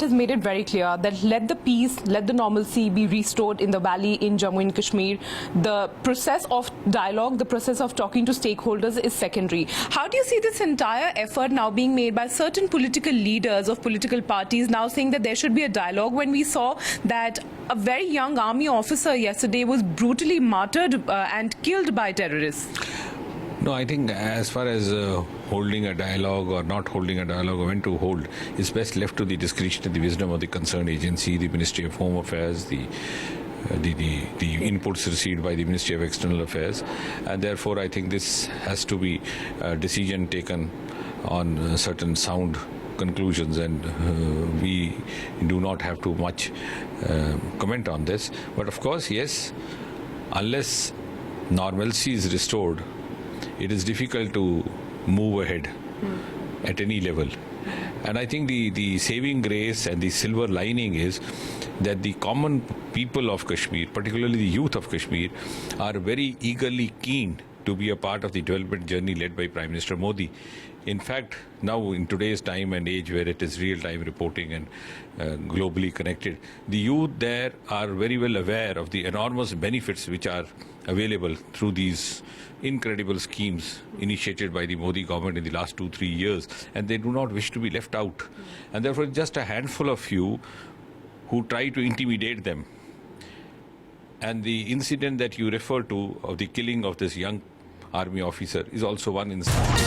has made it very clear that let the peace, let the normalcy be restored in the valley in Jammu and Kashmir. The process of dialogue, the process of talking to stakeholders is secondary. How do you see this entire effort now being made by certain political leaders of political parties now saying that there should be a dialogue when we saw that a very young army officer yesterday was brutally martyred and killed by terrorists? No, I think as far as holding a dialogue or not holding a dialogue or when to hold is best left to the discretion and the wisdom of the concerned agency, the Ministry of Home Affairs, the inputs received by the Ministry of External Affairs, and therefore I think this has to be a decision taken on certain sound conclusions, and we do not have too much comment on this. But of course, yes, unless normalcy is restored, it is difficult to move ahead at any level. And I think the saving grace and the silver lining is that the common people of Kashmir, particularly the youth of Kashmir, are very eagerly keen to be a part of the development journey led by Prime Minister Modi. In fact, now in today's time and age where it is real-time reporting and globally connected, the youth there are very well aware of the enormous benefits which are available through these incredible schemes initiated by the Modi government in the last 2-3 years, and they do not wish to be left out. And therefore, just a handful of you who try to intimidate them. And the incident that you refer to of the killing of this young army officer is also one incident.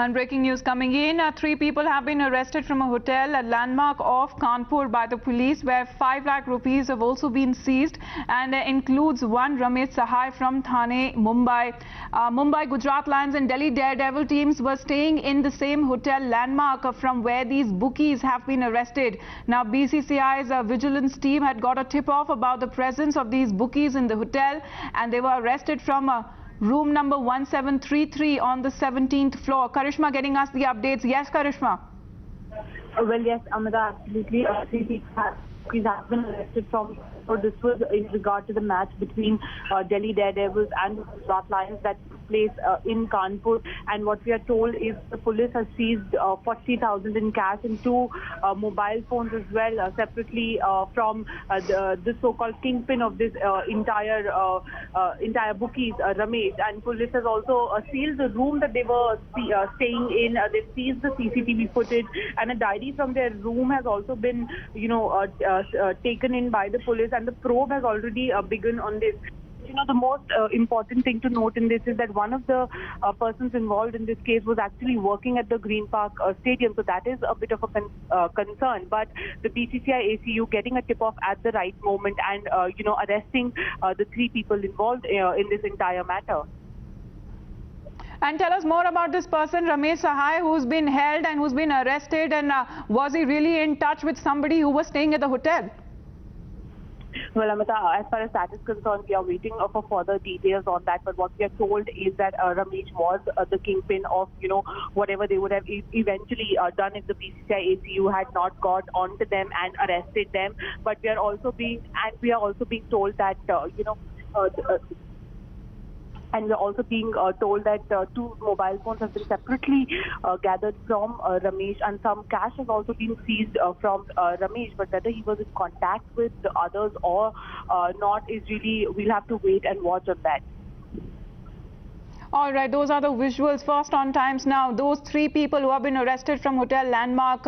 And breaking news coming in, 3 people have been arrested from a hotel, a landmark of Kanpur, by the police, where 5 lakh rupees have also been seized, and includes one Ramesh Sahai from Thane, Mumbai. Mumbai, Gujarat Lions and Delhi Daredevil teams were staying in the same hotel landmark from where these bookies have been arrested. Now, BCCI's vigilance team had got a tip-off about the presence of these bookies in the hotel, and they were arrested from room number 1733 on the 17th floor. Karishma getting us the updates. Yes, Karishma. Well, yes, Amada, absolutely. 3 people have been arrested from. So this was in regard to the match between Delhi Daredevils and Gujarat Lions that took place in Kanpur. And what we are told is the police has seized 40,000 in cash and 2 mobile phones as well, separately from the so-called kingpin of this entire bookies, Ramesh. And police has also sealed the room that they were staying in. They seized the CCTV footage, and a diary from their room has also been, taken in by the police. And the probe has already begun on this. The most important thing to note in this is that one of the persons involved in this case was actually working at the Green Park Stadium. So that is a bit of a concern. But the BCCI ACU getting a tip-off at the right moment and, arresting the 3 people involved in this entire matter. And tell us more about this person, Ramesh Sahai, who's been held and who's been arrested. And was he really in touch with somebody who was staying at the hotel? Well, Amita, as far as that is concerned, we are waiting for further details on that. But what we are told is that Ramesh was the kingpin of, whatever they would have eventually done if the BCCI ACU had not got onto them and arrested them. But we are also being told that, and we're also being told that 2 mobile phones have been separately gathered from Ramesh, and some cash has also been seized from Ramesh. But whether he was in contact with the others or not is really, we'll have to wait and watch on that. All right, those are the visuals. First on Times Now. Those 3 people who have been arrested from Hotel Landmark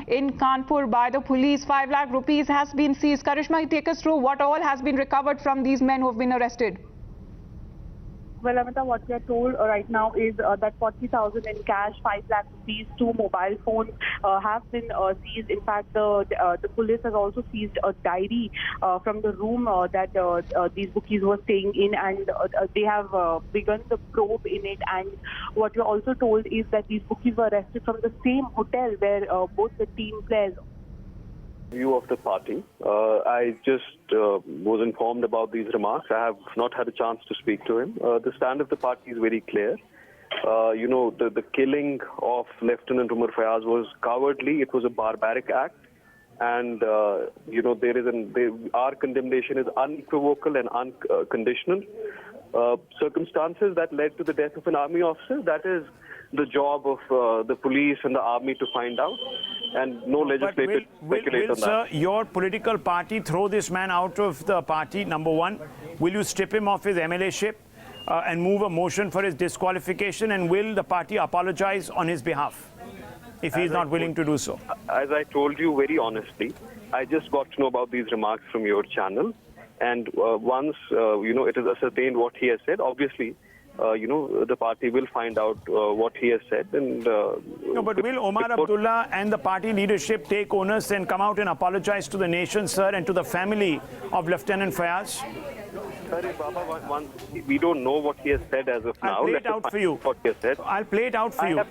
in Kanpur by the police, 5 lakh rupees has been seized. Karishma, take us through what all has been recovered from these men who have been arrested. Well, Amita, what we are told right now is that 40,000 in cash, 5 lakh rupees, 2 mobile phones have been seized. In fact, the police has also seized a diary from the room that these bookies were staying in, and they have begun the probe in it. And what we're also told is that these bookies were arrested from the same hotel where both the team players. View of the party. I just was informed about these remarks. I have not had a chance to speak to him. The stand of the party is very clear. The killing of Lieutenant Umar Fayaz was cowardly. It was a barbaric act. And, our condemnation is unequivocal and unconditional. Circumstances that led to the death of an army officer, that is the job of the police and the army to find out, and no legislator speculate on sir, that. your political party throw this man out of the party, number one? Will you strip him of his MLA-ship and move a motion for his disqualification, and will the party apologize on his behalf if he is not willing to do so? As I told you very honestly, I just got to know about these remarks from your channel, and once it is ascertained what he has said, obviously the party will find out what he has said. And no, but will Omar Abdullah and the party leadership take onus and come out and apologize to the nation, sir, and to the family of Lieutenant Fayaz? Sorry, Baba, we don't know what he has said as of now. I'll play it out for you. What he has said. I'll play it out for you. I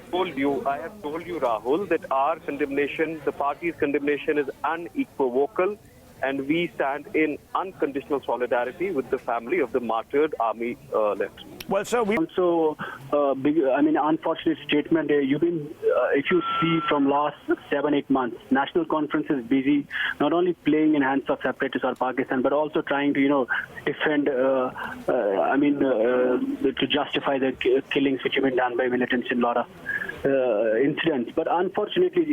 have told you, Rahul, that our condemnation, the party's condemnation, is unequivocal, and we stand in unconditional solidarity with the family of the martyred army left. Well, sir, we also, unfortunate statement. You've been, if you see from last 7-8 months, National Conference is busy not only playing in hands of separatists or Pakistan, but also trying to, defend, to justify the killings which have been done by militants in a lot of incidents. But unfortunately,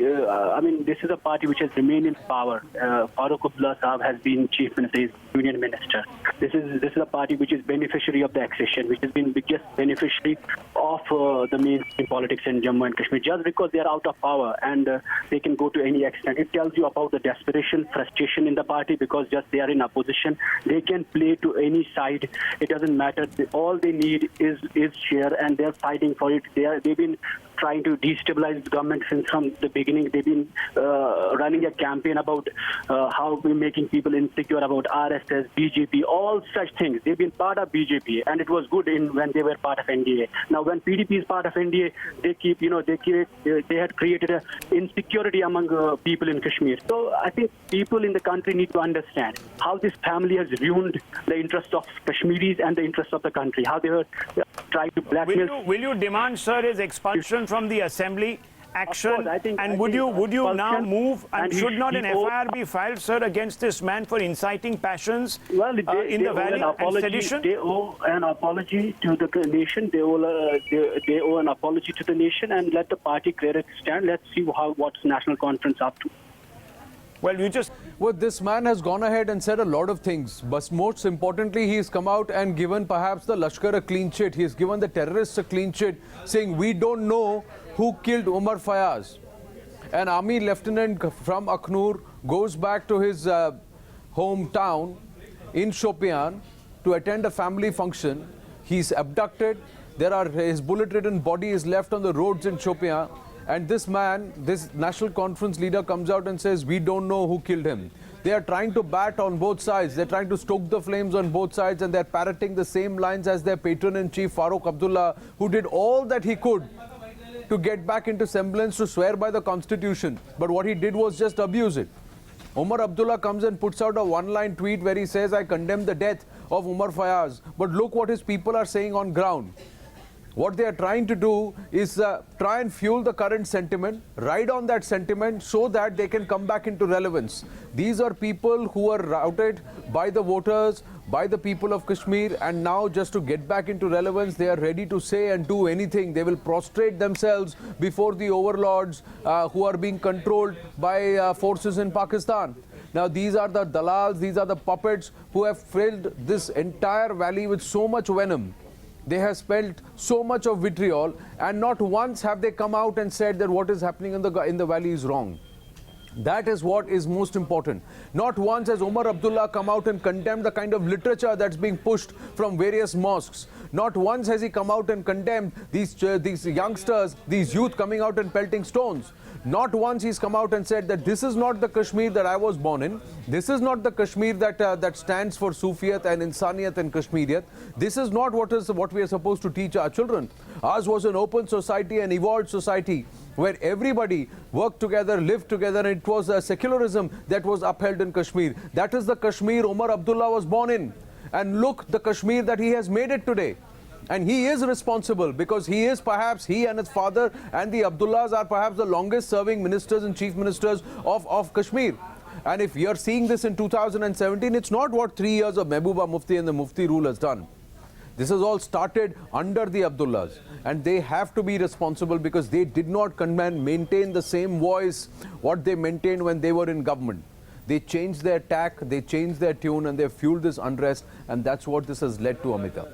this is a party which has remained in power. Farooq Abdullah Saab has been Chief Minister, he's Union Minister. This is a party which is beneficiary of the accession, which has been biggest beneficiary of the mainstream politics in Jammu and Kashmir. Just because they are out of power and they can go to any extent, it tells you about the desperation, frustration in the party, because just they are in opposition. They can play to any side. It doesn't matter. All they need is share, and they're fighting for it. They've been trying to destabilize the government since from the beginning. They've been running a campaign about how we're making people insecure about RSS, BJP, all such things. They've been part of BJP, and it was good when they were part of NDA. Now, when PDP is part of NDA, they had created a insecurity among people in Kashmir. So I think people in the country need to understand how this family has ruined the interests of Kashmiris and the interests of the country. How they were trying to blackmail. Will you demand, sir, his expulsion from the assembly action? Course, would you now move, and should not an he FIR be filed, sir, against this man for inciting passions in the valley and sedition? They owe an apology to the nation. They owe an apology to the nation, and let the party clear its stand. Let's see what's National Conference up to. Well, this man has gone ahead and said a lot of things, but most importantly, he's come out and given perhaps the Lashkar a clean sheet. He's given the terrorists a clean sheet, saying we don't know who killed Umar Fayaz. An army lieutenant from Akhnur goes back to his hometown in Shopian to attend a family function. He's abducted. His bullet-ridden body is left on the roads in Shopian. And this man, this National Conference leader, comes out and says, we don't know who killed him. They are trying to bat on both sides. They're trying to stoke the flames on both sides, and they're parroting the same lines as their patron-in-chief, Farooq Abdullah, who did all that he could to get back into semblance, to swear by the Constitution. But what he did was just abuse it. Omar Abdullah comes and puts out a one-line tweet where he says, I condemn the death of Umar Fayaz. But look what his people are saying on ground. What they are trying to do is try and fuel the current sentiment, ride on that sentiment so that they can come back into relevance. These are people who are routed by the voters, by the people of Kashmir, and now just to get back into relevance, they are ready to say and do anything. They will prostrate themselves before the overlords who are being controlled by forces in Pakistan. Now, these are the dalals, these are the puppets who have filled this entire valley with so much venom. They have spelt so much of vitriol, and not once have they come out and said that what is happening in the valley is wrong. That is what is most important. Not once has Omar Abdullah come out and condemned the kind of literature that's being pushed from various mosques. Not once has he come out and condemned these youngsters, these youth coming out and pelting stones. Not once he's come out and said that this is not the Kashmir that I was born in. This is not the Kashmir that stands for Sufiyat and Insaniyat and Kashmiriyat. This is not what we are supposed to teach our children. Ours was an open society, an evolved society, where everybody worked together, lived together, and it was secularism that was upheld in Kashmir. That is the Kashmir Omar Abdullah was born in. And look, the Kashmir that he has made it today. And he is responsible because he is perhaps, he and his father and the Abdullahs are perhaps the longest serving ministers and chief ministers of Kashmir. And if you're seeing this in 2017, it's not what 3 years of Mehbooba Mufti and the Mufti rule has done. This has all started under the Abdullahs, and they have to be responsible because they did not maintain the same voice what they maintained when they were in government. They changed their tack, they changed their tune, and they fueled this unrest, and that's what this has led to, Amita.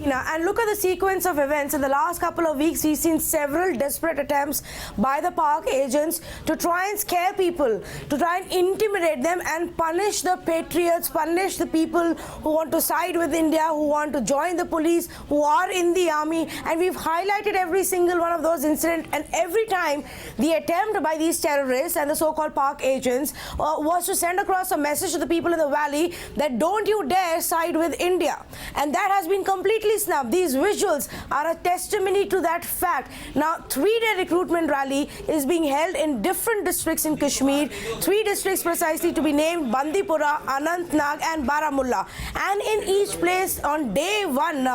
And look at the sequence of events. In the last couple of weeks, we've seen several desperate attempts by the park agents to try and scare people, to try and intimidate them and punish the patriots, punish the people who want to side with India, who want to join the police, who are in the army. And we've highlighted every single one of those incidents. And every time the attempt by these terrorists and the so-called park agents was to send across a message to the people in the valley that don't you dare side with India. And that has been completely snubbed. These visuals are a testimony to that fact. Now, 3-day recruitment rally is being held in different districts in Kashmir. 3 districts precisely to be named: Bandipora, Anantnag and Baramulla. And in each place on day 1,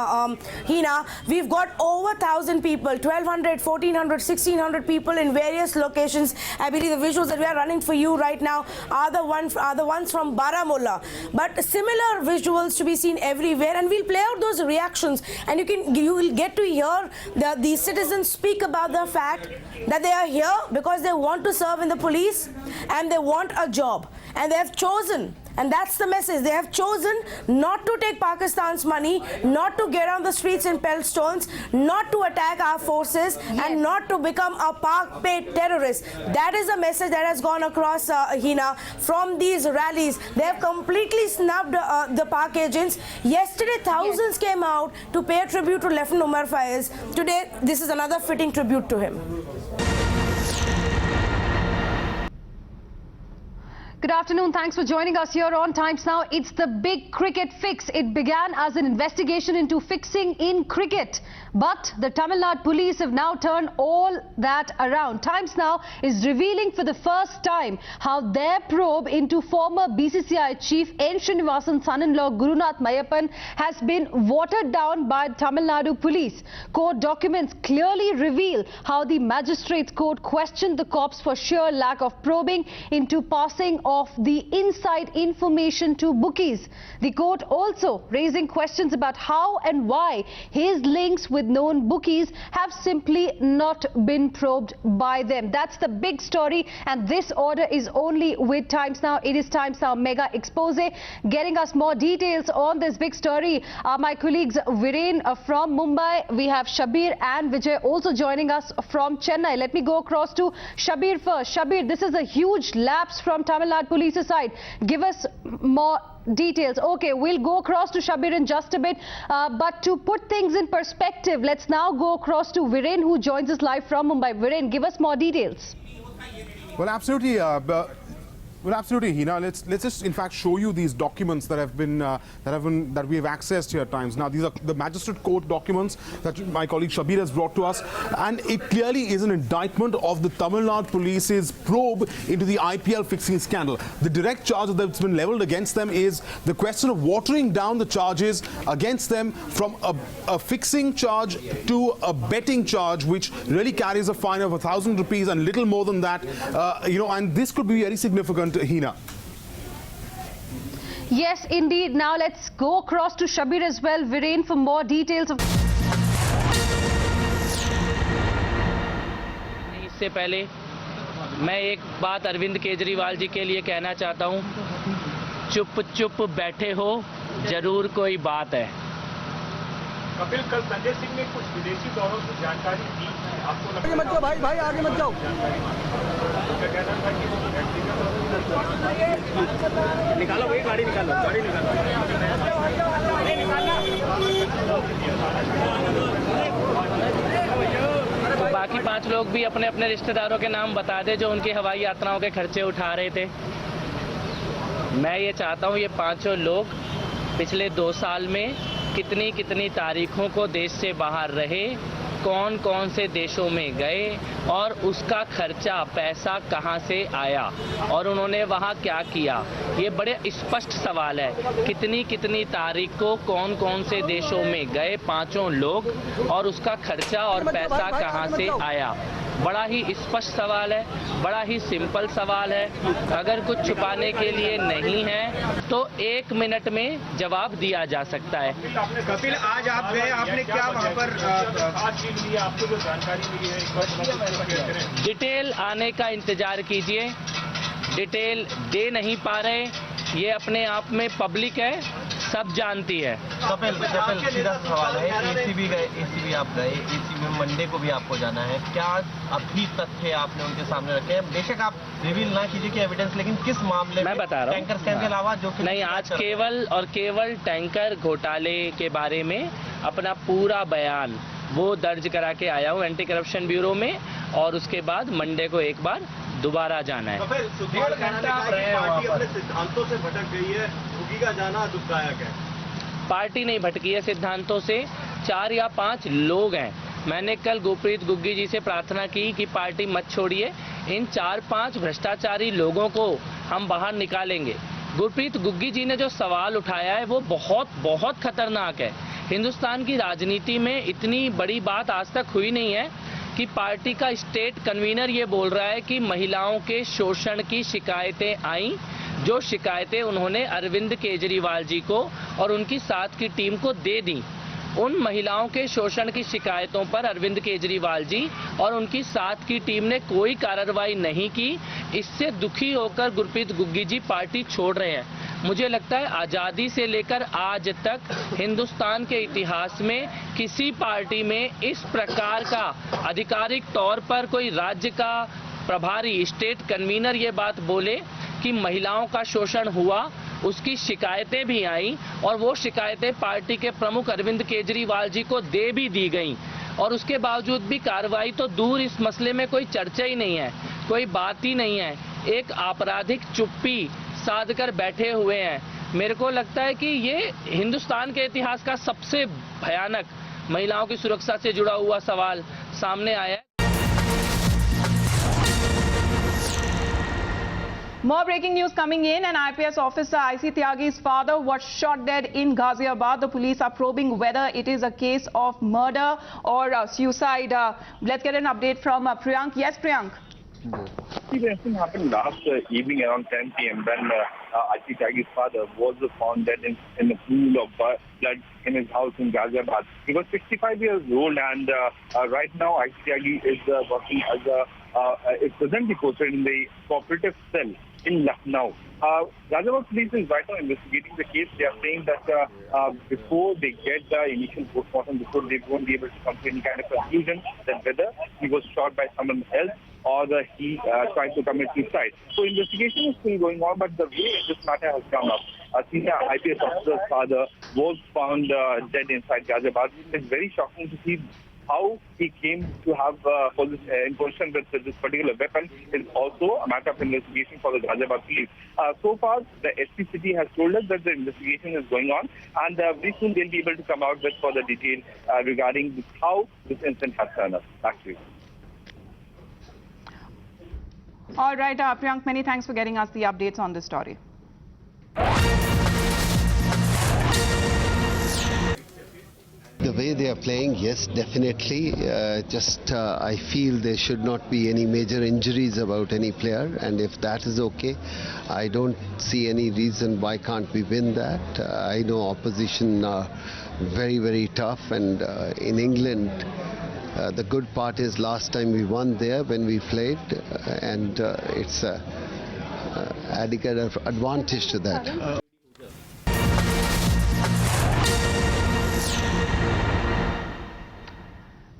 Hina, we've got over 1,000 people, 1,200, 1,400, 1,600 people in various locations. I believe the visuals that we are running for you right now are the ones from Baramulla. But similar visuals to be seen everywhere, and we'll play out those reactions. And you will get to hear these citizens speak about the fact that they are here because they want to serve in the police and they want a job. And they have chosen, and that's the message, they have chosen not to take Pakistan's money, not to get on the streets in pelt stones, not to attack our forces, and not to become a Pak-paid terrorist. That is a message that has gone across, Hina, from these rallies. They have completely snubbed the Pak agents. Yesterday, thousands came out to pay a tribute to Lieutenant Umar Faiz. Today, this is another fitting tribute to him. Good afternoon. Thanks for joining us here on Times Now. It's the big cricket fix. It began as an investigation into fixing in cricket. But the Tamil Nadu police have now turned all that around. Times Now is revealing for the first time how their probe into former BCCI chief N. Srinivasan's son-in-law Gurunath Mayappan has been watered down by Tamil Nadu police. Court documents clearly reveal how the magistrates court questioned the cops for sheer lack of probing into passing of the inside information to bookies. The court also raising questions about how and why his links with known bookies have simply not been probed by them. That's the big story, and this order is only with Times Now. It is Times Now Mega Expose. Getting us more details on this big story are my colleagues Viren from Mumbai. We have Shabir and Vijay also joining us from Chennai. Let me go across to Shabir first. Shabir, this is a huge lapse from Tamil Nadu police side. Give us more details. Okay, we'll go across to Shabir in just a bit. But to put things in perspective, let's now go across to Viren, who joins us live from Mumbai. Viren, give us more details. Well, absolutely. Hina. Let's just in fact show you these documents that we have accessed here at Times. Now, these are the magistrate court documents that my colleague Shabir has brought to us, and it clearly is an indictment of the Tamil Nadu police's probe into the IPL fixing scandal. The direct charge that's been leveled against them is the question of watering down the charges against them from a fixing charge to a betting charge, which really carries a fine of 1,000 rupees and little more than that. And this could be very significant. Hina. Yes, indeed. Now let's go across to Shabir as well, Viren, for more details. इससे पहले मैं एक बात अरविंद केजरीवाल जी के लिए कहना चाहता हूं, चुप चुप बैठे हो, जरूर कोई बात है। कपिल, कल संजय सिंह ने कुछ विदेशी दौरों की जानकारी दी, आपको आगे मत जाओ भाई, आगे मत जाओ। निकालो वही गाड़ी निकालो, तो बाकी 5 लोग भी अपने अपने रिश्तेदारों के नाम बता दे जो उनकी हवाई यात्राओं के खर्चे उठा रहे थे। मैं ये चाहता हूँ ये 5 लोग पिछले 2 साल में कितनी कितनी तारीखों को देश से बाहर रहे, कौन कौन से देशों में गए और उसका खर्चा पैसा कहां से आया और उन्होंने वहां क्या किया। ये बड़े स्पष्ट सवाल है, कितनी कितनी तारीख को कौन कौन से देशों में गए 5 लोग और उसका खर्चा और पैसा कहां से आया। बड़ा ही स्पष्ट सवाल है, बड़ा ही सिंपल सवाल है। अगर कुछ छुपाने के लिए नहीं है तो 1 मिनट में जवाब दिया जा सकता है। कपिल, आज आप गए, आपने क्या वहाँ पर बातचीत की, आपको जो जानकारी मिली है? डिटेल आने का इंतजार कीजिए। डिटेल दे नहीं पा रहे, ये अपने आप में पब्लिक है, सब जानती है। कपिल सीधा सवाल है, एसीबी आप गए, एसीबी में मंडे को भी आपको जाना है, क्या अभी तथ्य आपने उनके सामने रखे हैं? बेशक आप रिवील ना कीजिए कि एविडेंस, लेकिन किस मामले मैं बता रहा हूँ, टैंकर स्कैम के अलावा जो नहीं, आज केवल और केवल टैंकर घोटाले के बारे में अपना पूरा बयान वो दर्ज करा के आया हूँ एंटी करप्शन ब्यूरो में, और उसके बाद मंडे को एक बार दोबारा जाना है। पार्टी अपने सिद्धांतों से भटक गई है, गुग्गी का जाना दुखदायक है। पार्टी नहीं भटकी है सिद्धांतों से, 4 या 5 लोग हैं। मैंने कल गुरप्रीत गुग्गी जी से प्रार्थना की कि पार्टी मत छोड़िए, इन 4-5 भ्रष्टाचारी लोगों को हम बाहर निकालेंगे। गुरप्रीत गुग्गी जी ने जो सवाल उठाया है वो बहुत खतरनाक है। हिंदुस्तान की राजनीति में इतनी बड़ी बात आज तक हुई नहीं है कि पार्टी का स्टेट कन्वीनर ये बोल रहा है कि महिलाओं के शोषण की शिकायतें आईं, जो शिकायतें उन्होंने अरविंद केजरीवाल जी को और उनकी साथ की टीम को दे दी। उन महिलाओं के शोषण की शिकायतों पर अरविंद केजरीवाल जी और उनकी साथ की टीम ने कोई कार्रवाई नहीं की। इससे दुखी होकर गुरप्रीत गुग्गी जी पार्टी छोड़ रहे हैं। मुझे लगता है आज़ादी से लेकर आज तक हिंदुस्तान के इतिहास में किसी पार्टी में इस प्रकार का आधिकारिक तौर पर कोई राज्य का प्रभारी स्टेट कन्वीनर ये बात बोले कि महिलाओं का शोषण हुआ, उसकी शिकायतें भी आईं और वो शिकायतें पार्टी के प्रमुख अरविंद केजरीवाल जी को दे भी दी गईं, और उसके बावजूद भी कार्रवाई तो दूर, इस मसले में कोई चर्चा ही नहीं है, कोई बात ही नहीं है। एक आपराधिक चुप्पी साध कर बैठे हुए हैं। मेरे को लगता है कि ये हिंदुस्तान के इतिहास का सबसे भयानक महिलाओं की सुरक्षा से जुड़ा हुआ सवाल सामने आया है। More breaking news coming in. An IPS officer, IC Tyagi's father, was shot dead in Ghaziabad. The police are probing whether it is a case of murder or suicide. Let's get an update from Priyank. Yes, Priyank. The incident happened last evening around 10 p.m. when IC Tyagi's father was found dead in a pool of blood in his house in Ghaziabad. He was 65 years old, and right now IC Tyagi is working as is presently posted in the cooperative cell in Lucknow. Ghaziabad police is right now investigating the case. They are saying that before they get the initial postmortem, before they won't be able to come to any kind of conclusion that whether he was shot by someone else or he tried to commit suicide. So investigation is still going on, but the way this matter has come up, a senior IPS officer's father was found dead inside Ghaziabad. It's very shocking to see how he came to have in possession with this particular weapon is also a matter of investigation for the Ghaziabad police. So far, the SP city has told us that the investigation is going on, and very soon they'll be able to come out with further detail regarding how this incident has turned up. Back to you. All right, Priyank, many thanks for getting us the updates on this story. The way they are playing, yes, definitely. I feel there should not be any major injuries about any player, and if that is okay, I don't see any reason why can't we win that. I know opposition are very, very tough, and in England, the good part is last time we won there when we played, and it's a added advantage to that.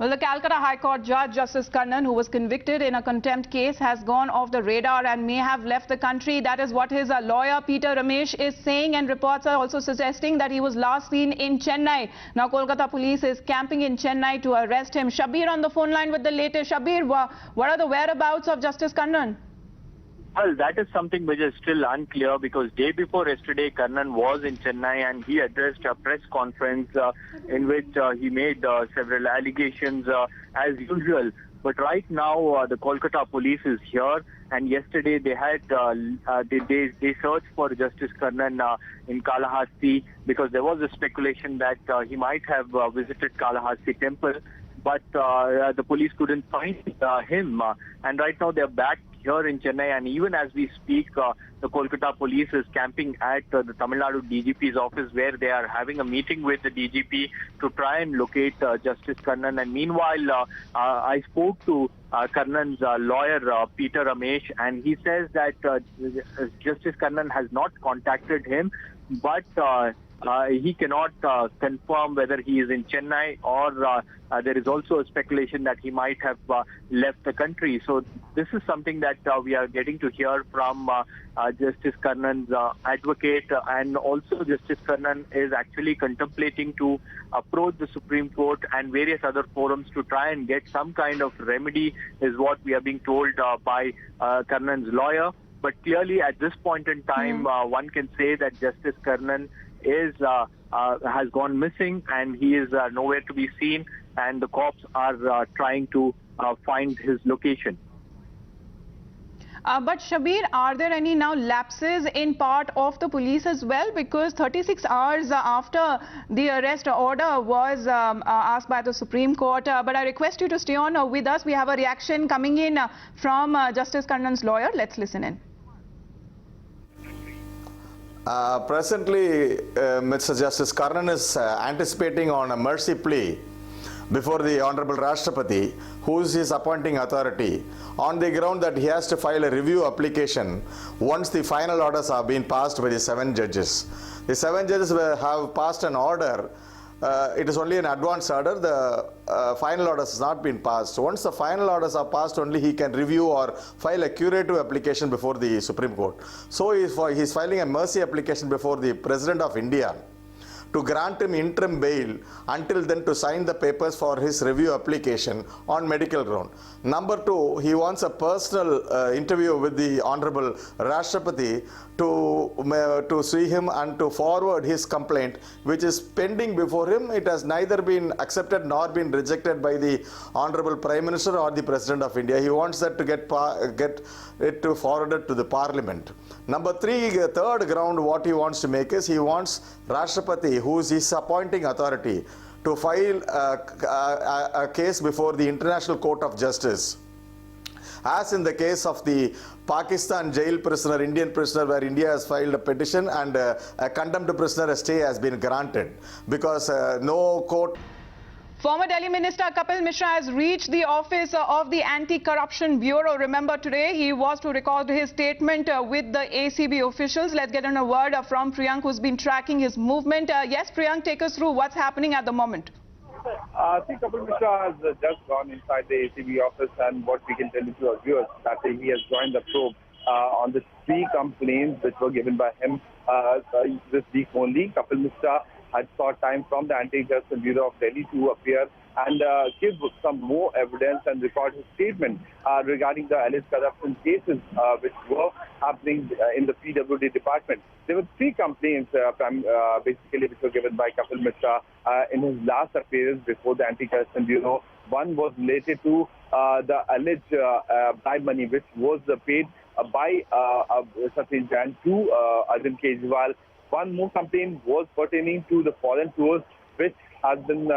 Well, the Calcutta High Court Judge Justice Karnan, who was convicted in a contempt case, has gone off the radar and may have left the country. That is what his lawyer Peter Ramesh is saying, and reports are also suggesting that he was last seen in Chennai. Now, Kolkata police is camping in Chennai to arrest him. Shabir on the phone line with the latest. Shabir, what are the whereabouts of Justice Karnan? Well, that is something which is still unclear, because day before yesterday, Karnan was in Chennai and he addressed a press conference in which he made several allegations as usual. But right now, the Kolkata police is here, and yesterday they had they searched for Justice Karnan in Kalahasti, because there was a speculation that he might have visited Kalahasti temple. but the police couldn't find him. And right now they're back here in Chennai, and even as we speak, the Kolkata police is camping at the Tamil Nadu DGP's office, where they are having a meeting with the DGP to try and locate Justice Karnan. And meanwhile, I spoke to Karnan's lawyer, Peter Ramesh, and he says that Justice Karnan has not contacted him, but he cannot confirm whether he is in Chennai, or there is also a speculation that he might have left the country. So this is something that we are getting to hear from Justice Karnan's advocate, and also Justice Karnan is actually contemplating to approach the Supreme Court and various other forums to try and get some kind of remedy, is what we are being told by Karnan's lawyer. But clearly at this point in time, one can say that Justice Karnan has gone missing, and he is nowhere to be seen, and the cops are trying to find his location. But Shabir, are there any now lapses in part of the police as well? Because 36 hours after the arrest order was asked by the Supreme Court. But I request you to stay on with us. We have a reaction coming in from Justice Karnan's lawyer. Let's listen in. Presently, Mr. Justice Karnan is anticipating on a mercy plea before the Honorable Rashtrapati, who is his appointing authority, on the ground that he has to file a review application once the final orders have been passed by the 7 judges. The 7 judges have passed an order. It is only an advance order. The final orders has not been passed. Once the final orders are passed, only he can review or file a curative application before the Supreme Court. So he is filing a mercy application before the President of India to grant him interim bail, until then to sign the papers for his review application on medical ground. Number 2, he wants a personal interview with the Honorable Rashtrapati to see him and to forward his complaint, which is pending before him. It has neither been accepted nor been rejected by the Honorable Prime Minister or the President of India. He wants that to get it to forwarded to the Parliament. Number 3, third ground, what he wants to make is he wants Rashtrapati, who is his appointing authority, to file a case before the International Court of Justice, as in the case of the Pakistan jail prisoner, Indian prisoner, where India has filed a petition and a condemned prisoner, a stay has been granted, because no court. Former Delhi Minister Kapil Mishra has reached the office of the Anti-Corruption Bureau. Remember, today he was to record his statement with the ACB officials. Let's get on a word from Priyank, who's been tracking his movement. Yes, Priyank, take us through what's happening at the moment. I think Kapil Mishra has just gone inside the ACB office, and what we can tell you to our viewers that he has joined the probe on the 3 complaints which were given by him this week only. Kapil Mishra had sought time from the Anti-Corruption Bureau of Delhi to appear and give some more evidence and record his statement regarding the alleged corruption cases which were happening in the PWD department. There were 3 complaints basically which were given by Kapil Mishra in his last appearance before the Anti-Corruption Bureau. One was related to the alleged bribe money which was paid by Sachin Jain to Arvind Kejriwal. One more complaint was pertaining to the foreign tours which has been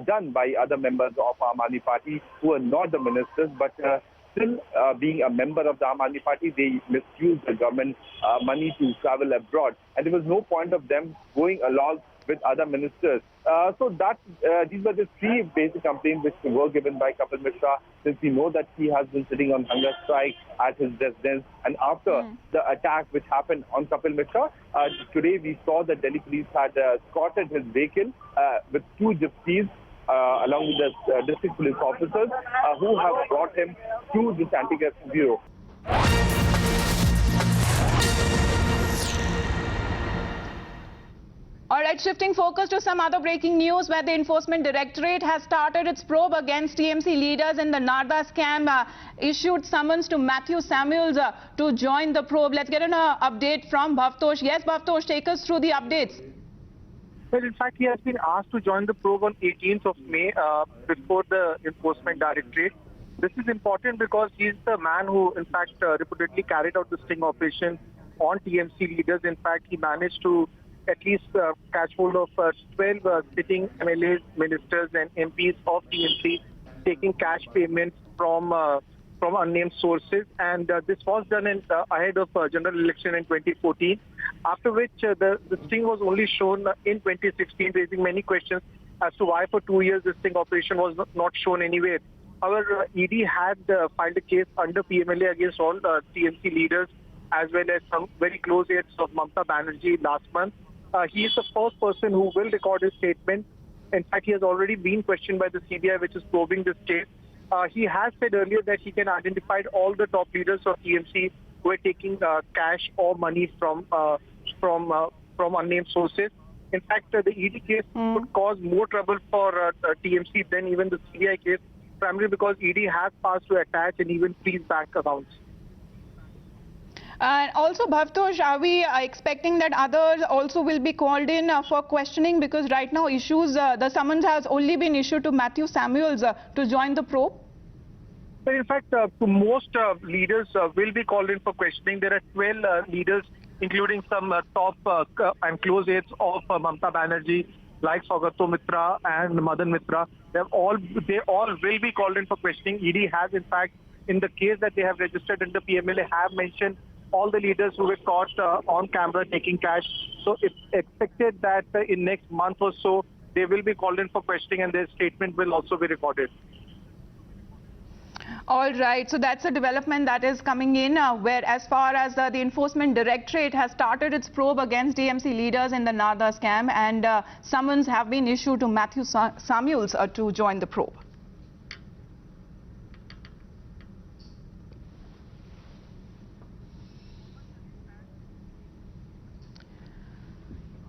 done by other members of Aam Aadmi Party who are not the ministers, but still being a member of the Aam Aadmi Party, they misused the government money to travel abroad. And there was no point of them going along with other ministers. So that these were the 3 basic complaints which were given by Kapil Mishra, since we know that he has been sitting on hunger strike at his residence. And after the attack which happened on Kapil Mishra, today we saw that Delhi police had escorted his vehicle with 2 gypsies along with the district police officers who have brought him to this Anti-Corruption Bureau. All right, shifting focus to some other breaking news, where the Enforcement Directorate has started its probe against TMC leaders in the Narada scam, issued summons to Matthew Samuels to join the probe. Let's get an update from Bhavtosh. Yes, Bhavtosh, take us through the updates. Well, in fact, he has been asked to join the probe on 18th of May before the Enforcement Directorate. This is important because he is the man who, in fact, reportedly carried out the sting operation on TMC leaders. In fact, he managed to at least catch hold of 12 sitting MLAs, ministers and MPs of TMC taking cash payments from unnamed sources, and this was done ahead of general election in 2014, after which the sting was only shown in 2016, raising many questions as to why for 2 years this sting operation was not shown anywhere. Our ED had filed a case under PMLA against all TMC leaders as well as some very close aides of Mamata Banerjee last month. He is the first person who will record his statement. In fact, he has already been questioned by the CBI, which is probing this case. He has said earlier that he can identify all the top leaders of TMC who are taking cash or money from unnamed sources. In fact, the ED case could cause more trouble for TMC than even the CBI case, primarily because ED has passed to attach and even freeze bank accounts. And also, Bhavtosh, are we expecting that others also will be called in for questioning? Because right now the summons has only been issued to Matthew Samuels to join the probe. But in fact, most leaders will be called in for questioning. There are 12 leaders, including some top and close aides of Mamata Banerjee, like Swagato Mitra and Madan Mitra. They all will be called in for questioning. ED has, in fact, in the case that they have registered under PMLA, have mentioned all the leaders who were caught on camera taking cash. So it's expected that in next month or so, they will be called in for questioning and their statement will also be recorded. All right, so that's a development that is coming in where as far as the Enforcement Directorate has started its probe against DMC leaders in the Narada scam, and summons have been issued to Matthew Samuels to join the probe.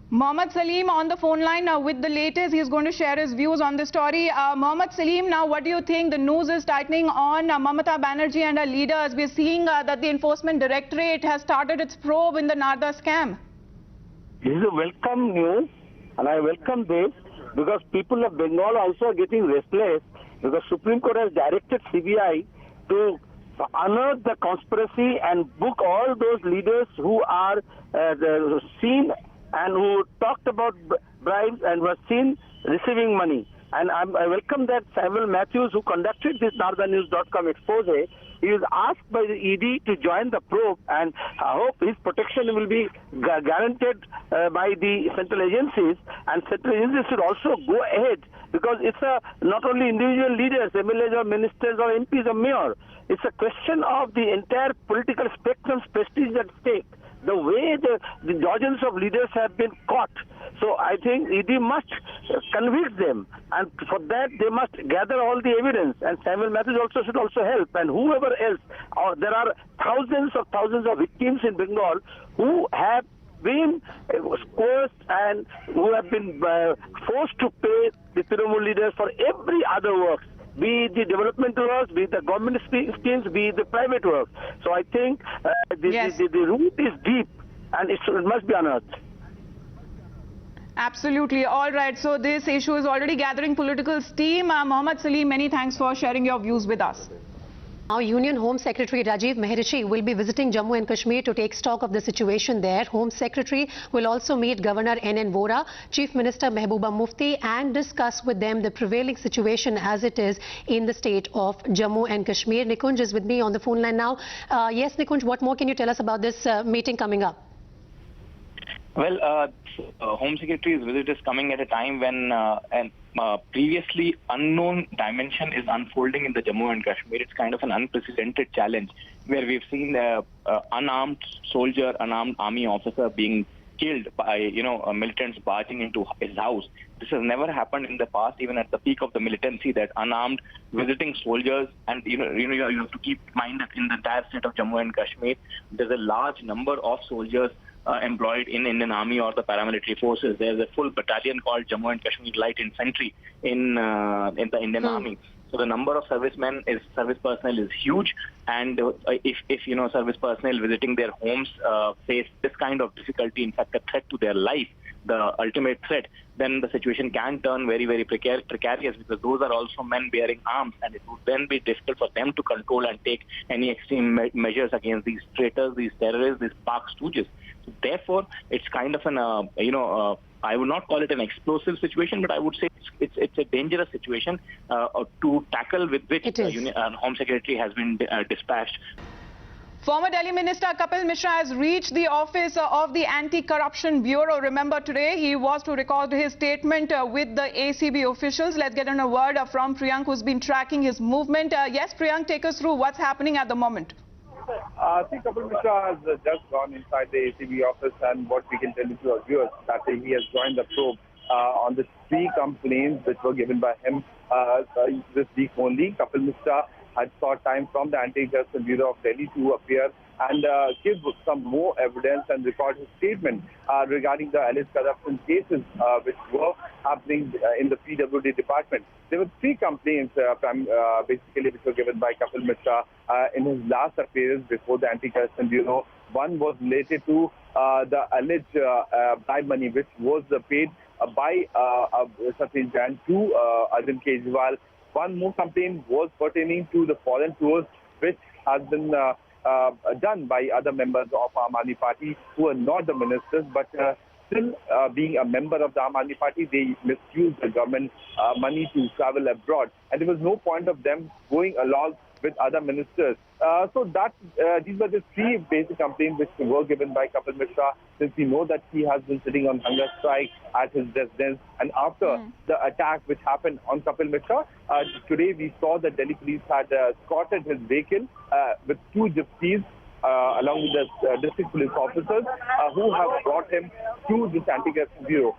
Mohammad Salim on the phone line with the latest. He is going to share his views on the story. Mohammad Salim, now what do you think? The news is tightening on Mamata Banerjee and her leaders. We are seeing that the Enforcement Directorate has started its probe in the Narada scam. This is a welcome news, and I welcome this because people of Bengal also are getting restless because Supreme Court has directed CBI to unearth the conspiracy and book all those leaders who are seen and who talked about bribes and were seen receiving money. And I welcome that Samuel Matthews, who conducted this NaradaNews.com expose, he is asked by the ED to join the probe, and I hope his protection will be guaranteed by the central agencies, and central agencies should also go ahead because it's not only individual leaders, MLAs or ministers or MPs or mayor, it's a question of the entire political spectrum's prestige at stake. The way the dozens of leaders have been caught. So I think ED must convict them, and for that they must gather all the evidence, and Samuel Matthews also should also help, and whoever else. There are thousands of victims in Bengal who have been coerced and who have been forced to pay the Trinamool leaders for every other work, be it the developmental works, be it the government schemes, be it the private work. So I think the root is deep and it must be unearthed. Absolutely. All right. So this issue is already gathering political steam. Mohammad Salim, many thanks for sharing your views with us. Now, Union Home Secretary Rajiv Mehrishi will be visiting Jammu and Kashmir to take stock of the situation there. Home Secretary will also meet Governor N.N. Vora, Chief Minister Mehbooba Mufti, and discuss with them the prevailing situation as it is in the state of Jammu and Kashmir. Nikunj is with me on the phone line now. Yes, Nikunj, what more can you tell us about this meeting coming up? Well, Home Secretary's visit is coming at a time when previously unknown dimension is unfolding in the Jammu and Kashmir. It's kind of an unprecedented challenge where we've seen unarmed soldier, unarmed army officer being killed by, militants barging into his house. This has never happened in the past, even at the peak of the militancy, that unarmed visiting soldiers, and you have to keep in mind that in the entire state of Jammu and Kashmir, there's a large number of soldiers employed in Indian Army or the paramilitary forces. There's a full battalion called Jammu and Kashmir Light Infantry in the Indian Army. So the number of service personnel is huge, and if service personnel visiting their homes face this kind of difficulty, in fact a threat to their life, the ultimate threat, then the situation can turn very, very precarious, because those are also men bearing arms, and it would then be difficult for them to control and take any extreme measures against these traitors, these terrorists, these Pak stooges. So therefore, it's kind of an, I would not call it an explosive situation, but I would say it's a dangerous situation to tackle, with which Home Secretary has been dispatched. Former Delhi Minister Kapil Mishra has reached the office of the Anti-Corruption Bureau. Remember, today he was to record his statement with the ACB officials. Let's get on a word from Priyank, who's been tracking his movement. Yes, Priyank, take us through what's happening at the moment. I think Kapil Mishra has just gone inside the ACB office, and what we can tell you to our viewers that he has joined the probe on the 3 complaints which were given by him this week only. Kapil Mishra had sought time from the Anti-Corruption Bureau of Delhi to appear and give some more evidence and record his statement regarding the alleged corruption cases which were happening in the PWD department. There were 3 complaints basically which were given by Kapil Mishra in his last appearance before the Anti-Corruption Bureau. One was related to the alleged bribe money which was paid by Sachin Jain to Arvind Kejriwal. One more complaint was pertaining to the foreign tours which has been done by other members of Aam Aadmi Party who are not the ministers, but still being a member of the Aam Aadmi Party, they misused the government money to travel abroad, and there was no point of them going along with other ministers. So that these were the 3 basic complaints which were given by Kapil Mishra, since we know that he has been sitting on hunger strike at his residence. And after the attack which happened on Kapil Mishra, today we saw that Delhi police had escorted his vehicle with 2 gypsies along with the district police officers who have brought him to this Anti-Corruption Bureau.